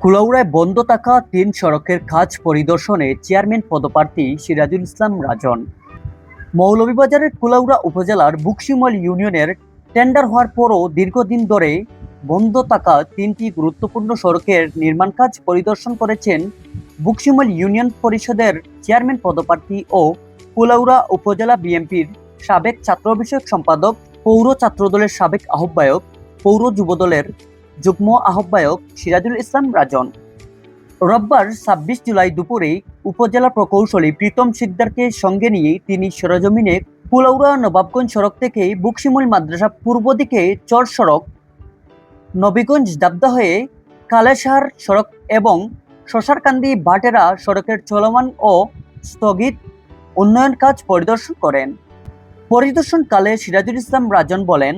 কুলাউড়ায় বন্ধ থাকা ৩ সড়কের কাজ পরিদর্শনে চেয়ারম্যান পদপ্রার্থী সিরাজুল ইসলাম রাজন। মৌলভীবাজারের কুলাউড়া উপজেলার বুকশিমল ইউনিয়নের টেন্ডার হওয়ার পরও দীর্ঘদিন ধরে বন্ধ থাকা ৩টি গুরুত্বপূর্ণ সড়কের নির্মাণ কাজ পরিদর্শন করেছেন বুকশিমল ইউনিয়ন পরিষদের চেয়ারম্যান পদপ্রার্থী ও কুলাউড়া উপজেলা বিএনপির সাবেক ছাত্র বিষয়ক সম্পাদক, পৌর ছাত্রদলের সাবেক আহ্বায়ক, পৌর যুবদলের যুগ্ম আহ্বায়ক সিরাজুল ইসলাম রাজন। রোববার ২৬ জুলাই দুপুরে উপজেলা প্রকৌশলী প্রীতম সিকদারকে সঙ্গে নিয়ে তিনি সরেজমিনে কুলাউড়া নবাবগঞ্জ সড়ক থেকে বুকশিমুল মাদ্রাসা পূর্ব দিকে চর সড়ক, নবীগঞ্জ দাবদা হয়ে কালেসার সড়ক এবং শশারকান্দি বাটেরা সড়কের চলমান ও স্থগিত উন্নয়ন কাজ পরিদর্শন করেন। পরিদর্শনকালে সিরাজুল ইসলাম রাজন বলেন,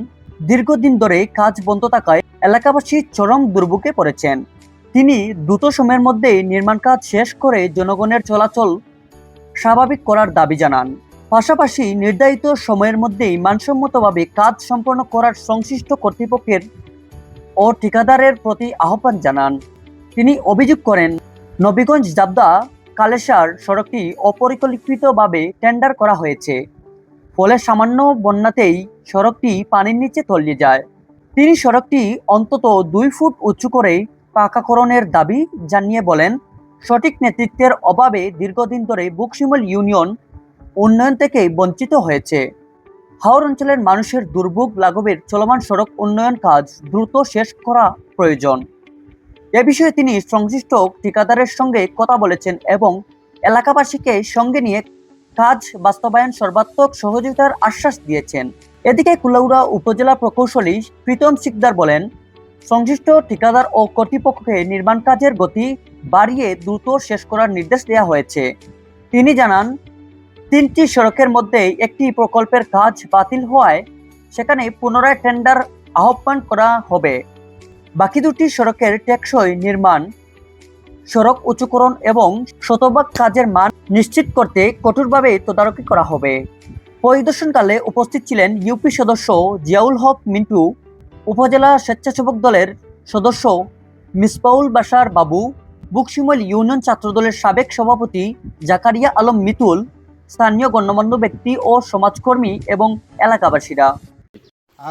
দীর্ঘদিন ধরে কাজ বন্ধ থাকায় এলাকাবাসী চরম দুর্ভোগে পড়েছেন। তিনি দ্রুত সময়ের মধ্যে নির্মাণ কাজ শেষ করে জনগণের চলাচল স্বাভাবিক করার দাবি জানান। পাশাপাশি নির্ধারিত সময়ের মধ্যেই মানসম্মতভাবে কাজ সম্পন্ন করার সংশ্লিষ্ট কর্তৃপক্ষের ও ঠিকাদারের প্রতি আহ্বান জানান। তিনি অভিযোগ করেন, নবীগঞ্জ জাবদা কালেসার সড়কটি অপরিকল্পিতভাবে টেন্ডার করা হয়েছে, ফলে সামান্য বন্যাতেই সড়কটি পানির নিচে তলিয়ে যায়। তিনি সড়কটি অন্তত ২ ফুট উঁচু করে পাকাকরণের দাবি জানিয়ে বলেন, সঠিক নেতৃত্বের অভাবে দীর্ঘদিন ধরে বুকশিমল ইউনিয়ন উন্নয়ন থেকে বঞ্চিত হয়েছে। হাওর অঞ্চলের মানুষের দুর্ভোগ লাঘবের চলমান সড়ক উন্নয়ন কাজ দ্রুত শেষ করা প্রয়োজন। এ বিষয়ে তিনি সংশ্লিষ্ট ঠিকাদারের সঙ্গে কথা বলেছেন এবং এলাকাবাসীকে সঙ্গে নিয়ে কাজ বাস্তবায়ন সর্বাত্মক সহযোগিতার আশ্বাস দিয়েছেন। এদিকে কুলাউড়া উপজেলা প্রকৌশলী প্রীতম সিকদার বলেন, সংশ্লিষ্ট ঠিকাদার ও কর্তৃপক্ষকে নির্মাণ কাজের গতি বাড়িয়ে দ্রুত শেষ করার নির্দেশ দেওয়া হয়েছে। তিনি জানান, ৩টি সড়কের মধ্যে একটি প্রকল্পের কাজ বাতিল হওয়ায় সেখানে পুনরায় টেন্ডার আহ্বান করা হবে। বাকি 2টি সড়কের টেকসই নির্মাণ, সড়ক উঁচুকরণ এবং শতভাগ কাজের মান নিশ্চিত করতে কঠোরভাবে তদারকি করা হবে। পরিদর্শনকালে উপস্থিত ছিলেন ইউপি সদস্য জিয়াউল হক মিন্টু, উপজেলা স্বেচ্ছাসেবক দলের সদস্য মিসবাউল বাশার বাবু, বুকশিমল ইউনিয়ন ছাত্রদলের সাবেক সভাপতি জাকারিয়া আলম মিতুল, স্থানীয় গণ্যমান্য ব্যক্তি ও সমাজকর্মী এবং এলাকাবাসীরা।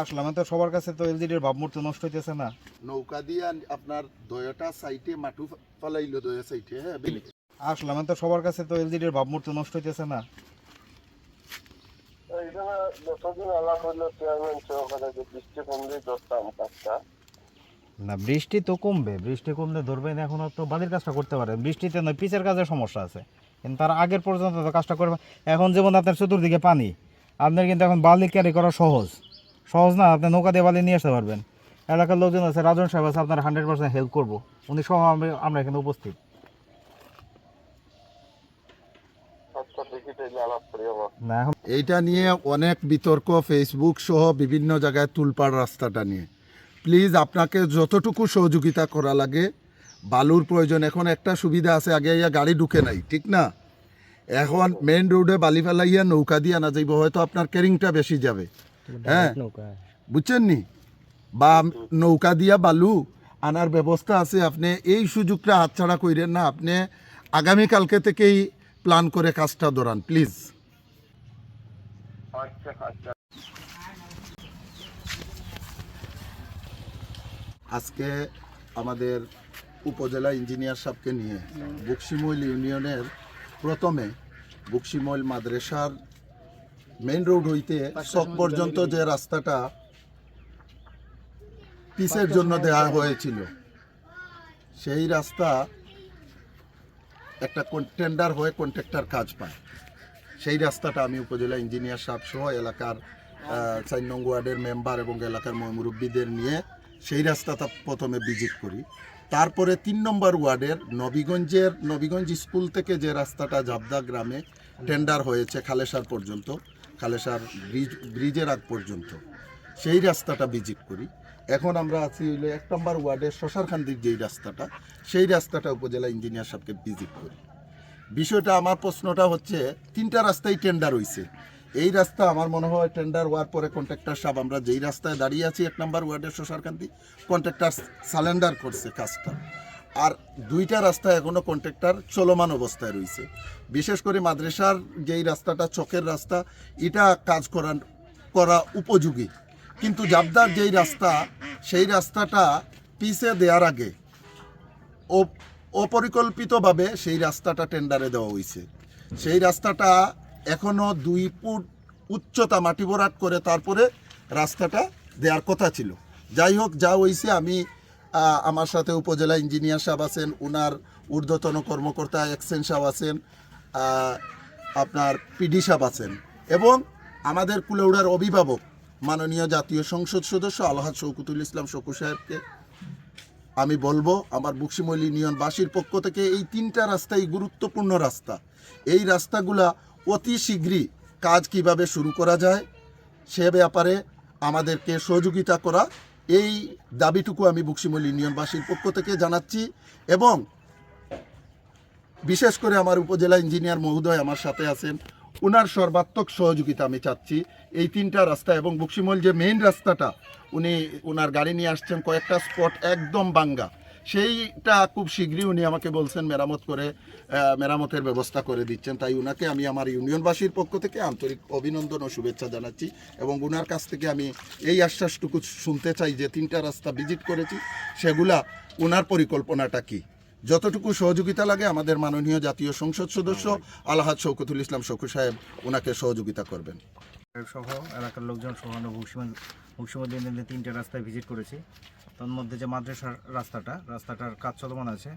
আসলাম তো সবার কাছে তো এলজিডির ভাবমূর্তি নষ্ট হইতেছে না। নৌকা দিয়ে আপনার দয়টা সাইটে মাটু ফালাইলো, দয়া সাইটে। হ্যাঁ, আসলাম তো সবার কাছে তো এলজিডির ভাবমূর্তি নষ্ট হইতেছে না। না, বৃষ্টি তো কমবে, বৃষ্টি কমলে ধরবেন। এখন তো বাড়ির কাজটা করতে পারে, বৃষ্টিতে নয়, পিচের কাজের সমস্যা আছে, কিন্তু তার আগের পর্যন্ত তো কাজটা করবে। এখন যেমন আপনার চতুর্দিকে পানি, আপনার কিন্তু এখন বালি ক্যারি করা সহজ না। আপনি নৌকা দিয়ে বালি নিয়ে আসতে পারবেন। এলাকার লোকজন আছে, রাজন সাহেব আছে, আপনার 100% হেল্প করবো। উনি সহ আমরা এখানে উপস্থিত। এইটা নিয়ে অনেক বিতর্ক, ফেসবুক সহ বিভিন্ন জায়গায় তুলপাড় রাস্তাটা নিয়ে। প্লিজ আপনাকে যতটুকু সহযোগিতা করা লাগে, বালুর প্রয়োজন। এখন একটা সুবিধা আছে, আগে ইয়া গাড়ি ঢুকে নাই, ঠিক না? এখন মেইন রোডে বালি ফেলাইয়া নৌকা দিয়ে আনা যাইব, হয়তো আপনার ক্যারিংটা বেশি যাবে। হ্যাঁ, বুঝছেন নি? বা নৌকা দিয়া বালু আনার ব্যবস্থা আছে। আপনি এই সুযোগটা হাতছাড়া কইরেন না। আপনি আগামীকালকে থেকেই প্ল্যান করে কাজটা দৌড়ান, প্লিজ। আজকে আমাদের উপজেলা ইঞ্জিনিয়ার সাহেবকে নিয়ে বুকশিমল ইউনিয়নের প্রথমে বুকশিমল মাদ্রাসার মেইন রোড হইতে চক পর্যন্ত যে রাস্তাটা পিচের জন্য দেওয়া হয়েছিল, সেই রাস্তা একটা টেন্ডার হয়ে কন্ট্রাক্টর কাজ পায়। সেই রাস্তাটা আমি উপজেলা ইঞ্জিনিয়ার সাহেব সহ এলাকার 4 নং ওয়ার্ডের মেম্বার এবং এলাকার মুরব্বীদের নিয়ে সেই রাস্তাটা প্রথমে ভিজিট করি। তারপরে 3 নম্বর ওয়ার্ডের নবীগঞ্জ স্কুল থেকে যে রাস্তাটা জাবদা গ্রামে টেন্ডার হয়েছে খালেসার পর্যন্ত, খালেসার ব্রিজের আগ পর্যন্ত, সেই রাস্তাটা ভিজিট করি। এখন আমরা আছি হইলে 1 নম্বর ওয়ার্ডের শশারকান্দির যেই রাস্তাটা, সেই রাস্তাটা উপজেলা ইঞ্জিনিয়ার সাহেবকে ভিজিট করি। বিষয়টা, আমার প্রশ্নটা হচ্ছে, 3টা রাস্তায় টেন্ডার হয়েছে। এই রাস্তা আমার মনে হয় টেন্ডার হওয়ার পরে কন্ট্রাক্টর সাহেব, আমরা যেই রাস্তায় দাঁড়িয়ে আছি 1 নম্বর ওয়ার্ডের শশারকান্দি, কন্ট্রাক্টর সালেন্ডার করছে কাজটা। আর 2টা রাস্তা এখনো কন্ট্রাক্টর চলমান অবস্থায় রয়েছে। বিশেষ করে মাদ্রাসার যেই রাস্তাটা চকের রাস্তা, এটা কাজ করা উপযোগী, কিন্তু জাবদার যেই রাস্তা, সেই রাস্তাটা পিছে দেওয়ার আগে অপরিকল্পিতভাবে সেই রাস্তাটা টেন্ডারে দেওয়া হয়েছে। সেই রাস্তাটা এখনো 2 ফুট উচ্চতা মাটি ভরাট করে তারপরে রাস্তাটা দেওয়ার কথা ছিল। যাই হোক, যা হয়েছে, আমি আমার সাথে উপজেলা ইঞ্জিনিয়ার সাহেব আছেন, উনার ঊর্ধ্বতন কর্মকর্তা এক্সেন সাহেব আছেন, আপনার পিডি সাহেব আছেন, এবং আমাদের কুলাউড়ার অভিভাবক মাননীয় জাতীয় সংসদ সদস্য আলহাজ শওকতুল ইসলাম শকু সাহেবকে আমি বলবো, আমার বকশিমল ইউনিয়নবাসীর পক্ষ থেকে এই 3টা রাস্তাই গুরুত্বপূর্ণ রাস্তা। এই রাস্তাগুলা অতি শীঘ্রই কাজ কিভাবে শুরু করা যায় সে ব্যাপারে আমাদেরকে সহযোগিতা করা, এই দাবিটুকু আমি বকশিমল ইউনিয়নবাসীর পক্ষ থেকে জানাচ্ছি। এবং বিশেষ করে আমার উপজেলা ইঞ্জিনিয়ার মহোদয় আমার সাথে আছেন, উনার সর্বাত্মক সহযোগিতা আমি চাচ্ছি এই 3টা রাস্তা। এবং বকশিমল যে মেইন রাস্তাটা উনি ওনার গাড়ি নিয়ে আসছেন, কয়েকটা স্পট একদম ভাঙ্গা, সেইটা খুব শীঘ্রই উনি আমাকে বলছেন মেরামতের ব্যবস্থা করে দিচ্ছেন। তাই উনাকে আমি আমার ইউনিয়নবাসীর পক্ষ থেকে আন্তরিক অভিনন্দন ও শুভেচ্ছা জানাচ্ছি। এবং উনার কাছ থেকে আমি এই আশ্বাসটুকু শুনতে চাই যে 3টা রাস্তা ভিজিট করেছি, সেগুলা উনার পরিকল্পনাটা কি, যতটুকু সহযোগিতা লাগে আমাদের মাননীয় জাতীয় সংসদ সদস্য আলহাজ শওকতুল ইসলাম শকু সাহেব ওনাকে সহযোগিতা করবেন। সহ এলাকার লোকজন সহ আমরা বকশিমল ইউনিয়নে 3টে রাস্তায় ভিজিট করেছি। তার মধ্যে যে মাদ্রাসার রাস্তাটার কাজ চলমান আছে।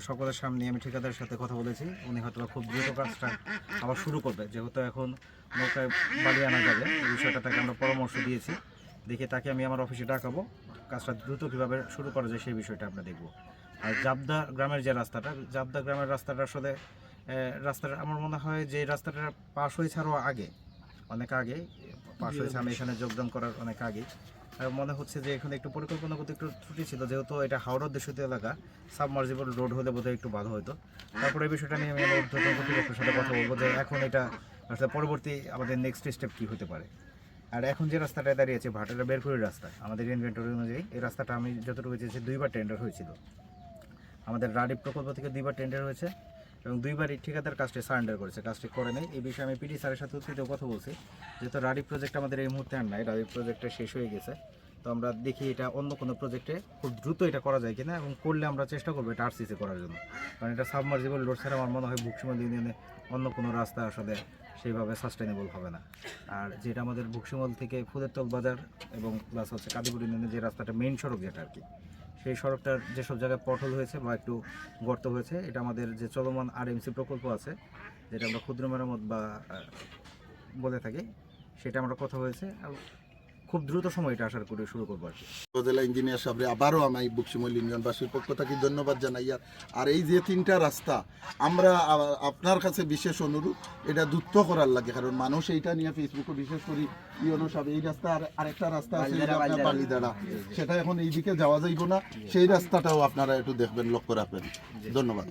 সকলের সামনে আমি ঠিকাদারের সাথে কথা বলেছি, উনি হয়তো খুব দ্রুত কাজটা আবার শুরু করবে, যেহেতু এখন নৌকায় বাড়ি আনা যাবে। এই বিষয়টা তাকে আমরা পরামর্শ দিয়েছি, দেখে তাকে আমি আমার অফিসে ডাকাবো, কাজটা দ্রুত কীভাবে শুরু করা যায় সেই বিষয়টা আমরা দেখব। আর জাবদা গ্রামের যে জাবদা গ্রামের রাস্তাটা আসলে রাস্তাটা আমার মনে হয় যে রাস্তাটা পাশ হয়েছে আরও অনেক আগে পাশ হয়েছে, আমি এখানে যোগদান করার অনেক আগে। আর মনে হচ্ছে যে এখানে একটু পরিকল্পনাগত একটু ত্রুটি ছিল, যেহেতু এটা হাওড়ার দেশীয় এলাকা, সাবমার্জিবল রোড হলে বোধহয় একটু ভালো হতো। তারপরে এই বিষয়টা নিয়ে আমি আমার ঊর্ধ্বতন কর্তৃপক্ষের সাথে কথা বলবো যে এখন এটা আসলে পরবর্তী আমাদের নেক্সট স্টেপ কী হতে পারে। আর এখন যে রাস্তাটা দাঁড়িয়েছে ভাটারা বেরপুরের রাস্তা, আমাদের ইনভেন্টরি অনুযায়ী এই রাস্তাটা আমি যতটুকু চেয়েছি 2বার টেন্ডার হয়েছিল। আমাদের রাডিপ প্রকল্প থেকে 2বার টেন্ডার হয়েছে এবং 2বারই ঠিকাদার কাজটি সারেন্ডার করেছে, কাজটি করে নেই। এই বিষয়ে আমি পিডি স্যারের সাথে অতীতেও কথা বলছি, যেহেতু রাডিপ প্রজেক্ট আমাদের এই মুহূর্তে আর নাই, রাডিপ প্রজেক্টটা শেষ হয়ে গেছে। তো আমরা দেখি এটা অন্য কোনো প্রজেক্টে খুব দ্রুত এটা করা যায় কিনা, এবং করলে আমরা চেষ্টা করবো এটা আরসিসি করার জন্য, কারণ এটা সাবমার্জিবল লোড ছাড়া আমার মনে হয় বকশিমল ইউনিয়নে অন্য কোনো রাস্তা আসলে সেইভাবে সাস্টেনেবল হবে না। আর যেটা আমাদের বকশিমল থেকে ফুলেরতল বাজার এবং প্লাস হচ্ছে কাদিপুর ইউনিয়নের যে রাস্তাটা মেইন সড়ক যেটা আর কি, সেই সড়কটার যেসব জায়গায় পটল হয়েছে বা একটু গর্ত হয়েছে, এটা আমাদের যে চলমান আরএমসি প্রকল্প আছে, যেটা আমরা ক্ষুদ্র মেরামত বা বলে থাকি, সেটা আমরা কথা হয়েছে, খুব দ্রুত সময় এটা আশা করি শুরু করবো আর কি। উপজেলা ইঞ্জিনিয়ার সাহেব আবারও আমি বকশিমল ইউনিয়নবাসীর পক্ষ থেকে ধন্যবাদ জানাই। আর এই যে 3টা রাস্তা আমরা আপনার কাছে বিশেষ অনুরোধ, এটা দ্রুত করার লাগে, কারণ মানুষ এইটা নিয়ে ফেসবুকে বিশেষ করে ইউনো সাহেব এই রাস্তা আর আরেকটা রাস্তা আছে বালিদাড়া, সেটা এখন এইদিকে যাওয়া যাইব না, সেই রাস্তাটাও আপনারা একটু দেখবেন, লক্ষ্য রাখবেন। ধন্যবাদ।